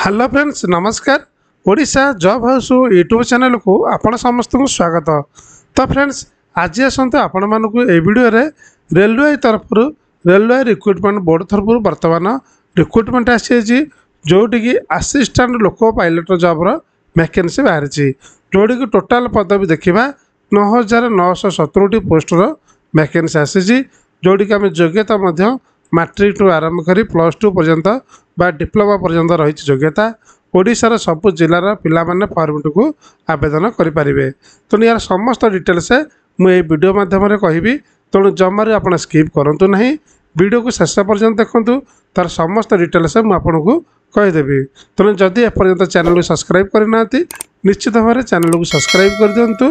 Hello friends नमस्कार। Odisha job house YouTube channel को आपण समस्त को स्वागत। तो फ्रेंड्स आज आसते आपण मानक ए वीडियो रे रेलवे तरफ रेलवे रिक्रुटमेंट बोर्ड तरफ बर्तमान रिक्रुटमेंट आसी जोटि की assistant loco pilot job vacancy बाहरी जोटि की टोटाल पदवी देखा 9,970 पोस्टर वैकेंसी आसी जोटि की आम योग्यता मैट्रिक टू आरंभ कर +2 पर्यंत बा डिप्लोमा पर्यंत रही योग्यता ओडिशार सबु जिलार पिला माने फॉर्मेट को आवेदन करें। तेणु यार समस्त डिटेल्स मुझे वीडियो माध्यम कहि तेणु जमार आप स्किप करूँ ना वीडियो को शेष पर्यंत देखूँ तार समस्त डिटेल्स मुझे कहीदेवी। तेणु जदि एपर्यंत चैनल को सब्सक्राइब करना निश्चित भाव चैनल को सब्सक्राइब कर दिंतु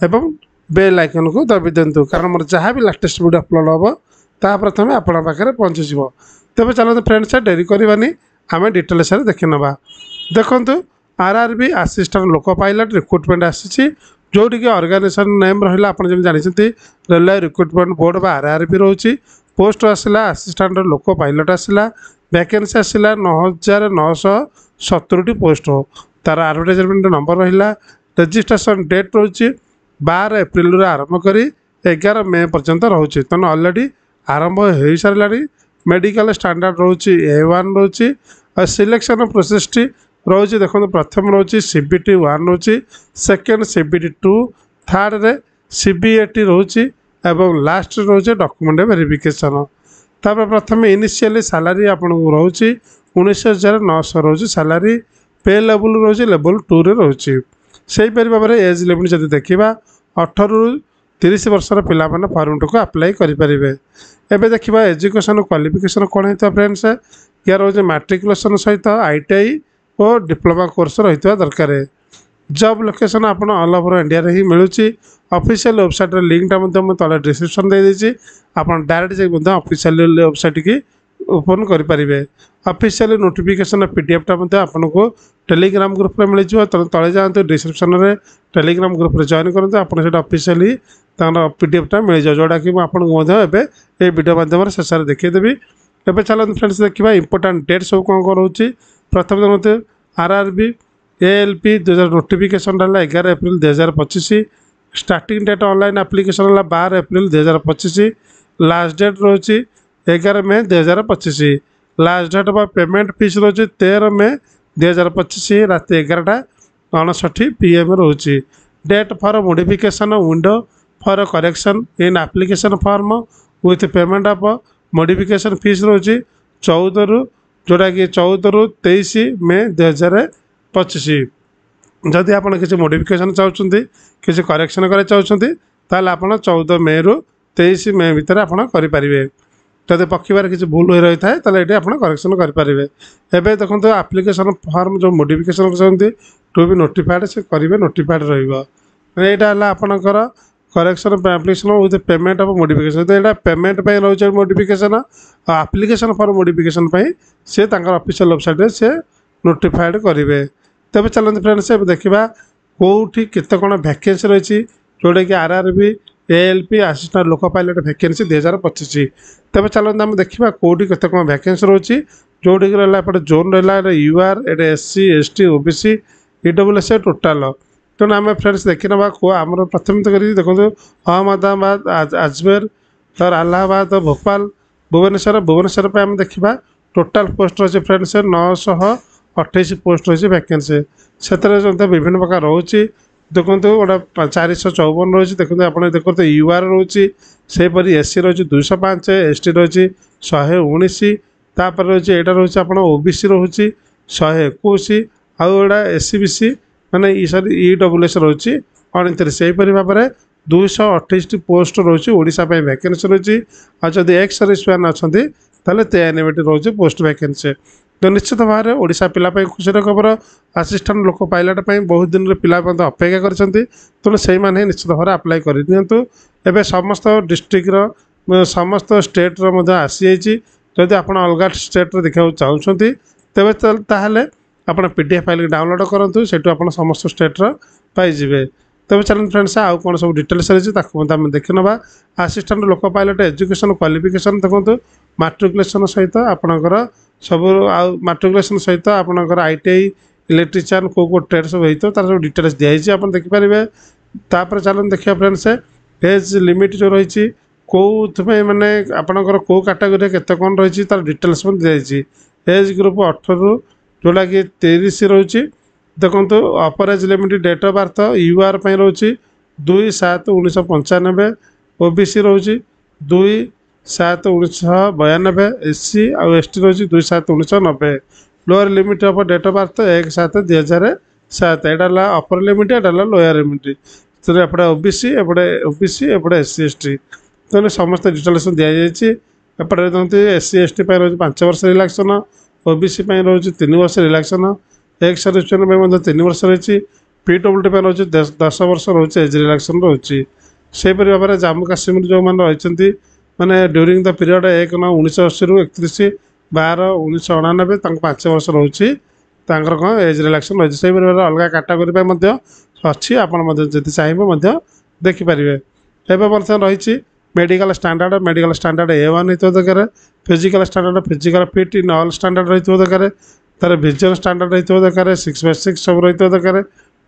एवं बेल आइकन को दबी दिंतु कारण मोर जहाँ भी लेटेस्ट वीडियो अपलोड हम ता प्रथम आपण पाखे पहुँचीज। तेज चलते फ्रेंड्स डेरी करवानी आम डिटेल्स देखी ना देखूँ RRB assistant loco pilot recruitment आसी जोटि ऑर्गेनाइजेशन नेम रहा आप जानते रेलवे रिक्रुटमेंट बोर्ड बा आरआरबी रोचे पोस्ट आसला असिस्टेंट लोको पायलट आसला वैकेंसी आसला 9,970 पोस्ट तार एडवर्टाइजमेंट नंबर रहा रजिस्ट्रेशन डेट रोचे 12 एप्रिल आरंभ कर 11 मई पर्यंत रोचे तेना ऑलरेडी आरंभ हो सारा मेडिकल स्टैंडर्ड रोचे A1 रोचे और सिलेक्शन प्रोसेस टी रोचे देखो प्रथम रोचे CBT 1 रोचे सेकेंड CBT 2 थर्ड रे CBAT रोचे एवं लास्ट रोचे डॉक्यूमेंट वेरिफिकेशन तापर प्रथम इनिशियली सैलरी आपन को रोचे 19,900 रोचे सैलरी पे लेवल रोचे लेवल 2 रे रोचे सही परि भाव एज लिमिट जब देखा 18 रु 30 वर्षर पिला माने फॉर्मेट को अप्लाई करें। एबे देखिबा एजुकेशन क्वालिफिकेशन कौन है फ्रेंड्स यार रोज मैट्रिकुलेशन सहित ITI और डिप्लोमा कोर्स रही दरकार। जॉब लोकेशन आपन ऑल ओवर इंडिया रे ही मिलूची ऑफिशियल वेबसाइट रे लिंक तले डिस्क्रिप्शन दे दीची आपन डायरेक्ट जे ऑफिशियल वेबसाइट की ओपन करि परिबे। ऑफिशियल नोटिफिकेशन PDF टा आपन को टेलीग्राम ग्रुप रे मिल जिवो तले जांतु डिस्क्रिप्शन रे टेलीग्राम ग्रुप रे जॉइन करंतु आपन सेटा ऑफिशियली तार PDF टा मिल जाओ जोड़ा कि आपन को ए वीडियो माध्यम शेष में देखीदेवी। एवं चलते फ्रेंड्स देखा इंपोर्टाट डेट सब कौन कौन रोचे प्रथम देखते आरआरबी ALP 2000 नोटिफिकेशन रहा 11 April 2025 starting date online application रहा 12 एप्रिल 2025 लास्ट डेट रोचे 11 मई 2025 लास्ट डेट बा पेमेंट फीस रोचे 13 मई 2025 रात 11:59 PM रोचे date for modification window for correction in application form with payment of modification fees रोचे 14 रु जोटा कि 14 रु 23 मई 2025 जदि आप किसी मॉडिफिकेशन चाहते किसी करेक्शन कर चाहते ताल आप 14 मई रु 23 मई भितर आप करें जब पक्षबार किसी भूल हो रही है ये आप करेक्शन करेंगे। एवं देखो एप्लिकेशन फॉर्म जो मॉडिफिकेशन करते टू बी नोटिफाइड से करेंगे नोटिफाइड रहा आपणकर correction application with payment of modification तो यहाँ पेमेंट रोचे मॉडिफिकेशन एप्लिकेशन फॉर मॉडिफिकेशन से ऑफिशियल वेबसाइट से नोटिफाइड करेंगे। तब चलते फ्रेंड्स देखा कौटी केते कौन वैकेंसी रही जोटा कि RRB ALP assistant loco pilot vacancy 2025। तब चलते आम देखा कौटी केते कौन वैकेंसी रही जोटी रहा जोन रहा UR ये SC ST OBC EWS total तेणु आम फ्रेंड्स देखी ना आम प्रथम तो देखो अहमदाबाद अजमेर तर इलाहाबाद भोपाल भुवनेश्वर आम देखा टोटाल पोस्ट रही फ्रेंड्स 928 पोस्ट रही वैकेंसी से विभिन्न प्रकार रोचे देखो गोटा 454 रही देखते आप देखते UR रोचे सेपरी SC रही 205 ST रही 119 तापर रही यहाँ रोचे आप OBC रोचे 121 आउटा SC माने सॉरी EWS रोचे 29 से भाव में 228 पोस्ट रोचे ओडिशा वैकेंसी रोचे आदि एक्स सर्विस मैन अच्छा 93 रोचे पोस्ट वैकेंसी तो निश्चित भाव में ओडिशा पिला खुशी खबर असिस्टेंट लोको पायलट बहुत दिन पिला अपेक्षा करते तेणु से निश्चित भाव में अप्लाई कर दिंतु। एवं समस्त डिस्ट्रिक्टर समस्त स्टेट्र आसी जदि आप अलग स्टेट देखा चाहते तेज आप PDF फाइल डाउनलोड करूँ से समस्त स्टेट्र पाइबे। तब चलते फ्रेंड्स आउ कौन सब डिटेल्स रही देखी ना assistant loco pilot education qualification देखो मैट्रिकुलेशन सहित आपणकर सब माट्रिकुलेसन सहित आपणकर ITI इलेक्ट्रीशियन को ट्रेड सब होता तार सब डिटेल्स दिखाई आप देखिपारे। तापर चलन देखिए फ्रेंड्स एज लिमिट जो रही कौन मैंने आपणकर कौ कैटेगरी केते कौन रही तार डिटेल्स दिखाई एज ग्रुप 18 जोटा कि 30 रोचे। देखो upper age limit date of birth UR रोचे 2/7/1995 OBC रोचे 2/7/1992 SC और ST रोचे 2/7/1990 lower limit of date of birth 1/7/2007 एटा अपर लिमिट एटा लोअर लिमिट तो एपटे OBC एपटे SC ST तो समस्त डिटेल्स दिखाई एपटे देखते SC ST रोज 5 वर्ष रिलैक्सन OBC रोज 3 वर्ष रिलैक्सन एक्स सर्विसमैन 3 वर्ष रही PWD रोज 10 वर्ष रोचे एज रिलैक्सन रोचे सेपरी भाव में जम्मू काश्मीर जो मैंने रही मैंने ड्यूरिंग द पीरियड 1/9/1980 रु 31/12/1999 5 वर्ष रोचे कौन एज रिलैक्सन रही से अलग कैटेगोरी अच्छी आपड़ी चाहिए देखिपारे। एवं बर्तमान रही मेडिकल स्टैंडर्ड A1 होता दरकार physical standard physical fit in all standard रही दरकार तार विजन स्टैंडर्ड रही दरकार 6/6 सब रही दरकार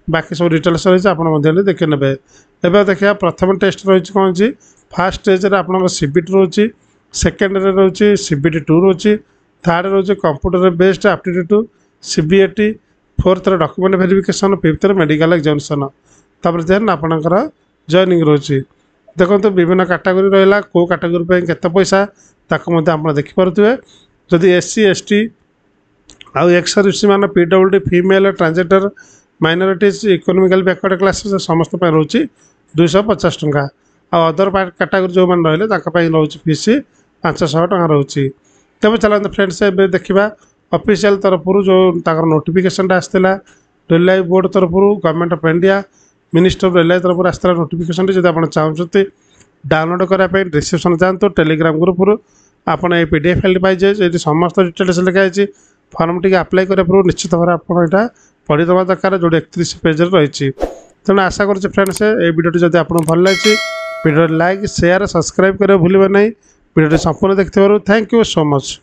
बाकी सब डिटेल्स रही आप देखी ने। एवं देखिए प्रथम टेस्ट रही कौन जी फास्ट स्टेज आप CBT रोचे सेकेंड रोचे CBT 2 रोचे थर्ड रोचे computer based aptitude CBAT fourth document verification fifth medical examination तापर देन आपणकर जॉइनिंग रोचे। देखो विभिन्न कैटेगरी रहा कौ कैटेगरी केते पैसा ताको आप देखिपे जदि SC ST आउ एक्स सर्विस मैंने PWD female transgender minorities economical backward class समस्त रोचे 250 टंका आ अदर कैटेगरी जो मैंने रही रोचे फीस 500 टंका रोचे। तब चलते फ्रेंड्स ए देखा ऑफिशियल तरफ जो नोटिफिकेशन आसाला रेलवे बोर्ड तरफ government of India minister of railway तरफ आसाला नोटिफिकेशन जब आप चाहते डाउनलोड करने डिस्क्रिप्शन जातु टेलीग्राम ग्रुप आपड़ ये PDF फाइल पाइजे ये समस्त डिटेल्स लिखाई फॉर्म टी अप्लाई करने पूर्व निश्चित भाव आपड़ा पढ़ीदवा दरकार जो 31 पेज रही तेणु आशा करुँचे फ्रेंड्स ये वीडियो जब आपको भल लगी वीडियो लाइक शेयर सब्सक्राइब करें भूलें ना वीडियो संपूर्ण देखते थैंक यू सो मच।